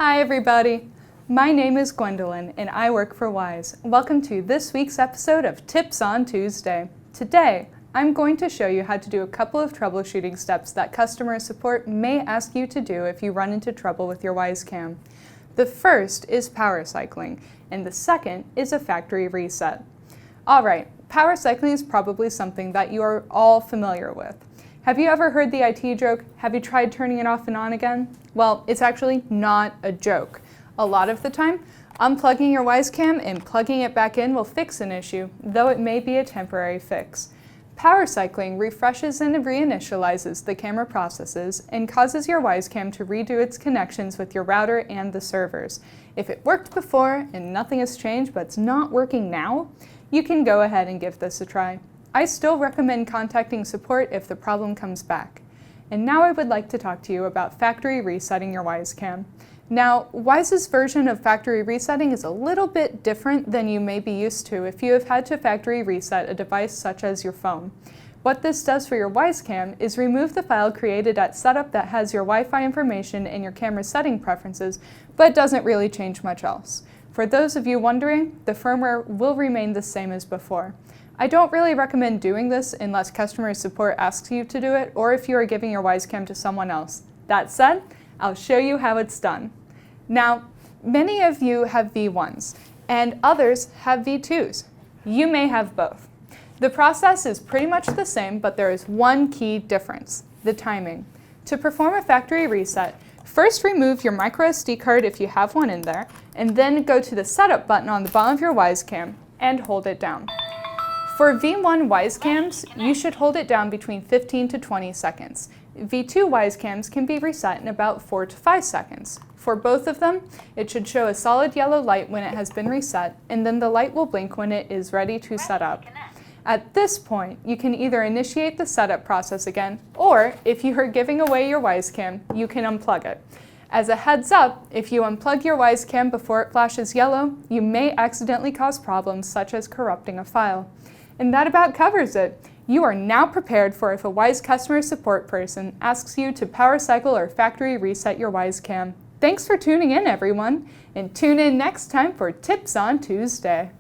Hi everybody! My name is Gwendolyn and I work for Wyze. Welcome to this week's episode of Tips on Tuesday. Today, I'm going to show you how to do a couple of troubleshooting steps that customer support may ask you to do if you run into trouble with your Wyze Cam. The first is power cycling, and the second is a factory reset. Alright, power cycling is probably something that you are all familiar with. Have you ever heard the IT joke, have you tried turning it off and on again? Well, it's actually not a joke. A lot of the time, unplugging your Wyze Cam and plugging it back in will fix an issue, though it may be a temporary fix. Power cycling refreshes and reinitializes the camera processes and causes your Wyze Cam to redo its connections with your router and the servers. If it worked before and nothing has changed but it's not working now, you can go ahead and give this a try. I still recommend contacting support if the problem comes back. And now I would like to talk to you about factory resetting your Wyze Cam. Now, Wyze's version of factory resetting is a little bit different than you may be used to if you have had to factory reset a device such as your phone. What this does for your Wyze Cam is remove the file created at setup that has your Wi-Fi information and your camera setting preferences, but doesn't really change much else. For those of you wondering, the firmware will remain the same as before. I don't really recommend doing this unless customer support asks you to do it or if you are giving your Wyze Cam to someone else. That said, I'll show you how it's done. Now, many of you have V1s and others have V2s. You may have both. The process is pretty much the same, but there is one key difference: the timing. To perform a factory reset, first remove your microSD card if you have one in there, and then go to the setup button on the bottom of your Wyze Cam and hold it down. For V1 Wyze Cams, you should hold it down between 15 to 20 seconds. V2 Wyze Cams can be reset in about 4 to 5 seconds. For both of them, it should show a solid yellow light when it has been reset, and then the light will blink when it is ready to set up. At this point, you can either initiate the setup process again, or if you are giving away your Wyze Cam, you can unplug it. As a heads up, if you unplug your Wyze Cam before it flashes yellow, you may accidentally cause problems such as corrupting a file. And that about covers it. You are now prepared for if a Wyze customer support person asks you to power cycle or factory reset your Wyze Cam. Thanks for tuning in, everyone, and tune in next time for Tips on Tuesday.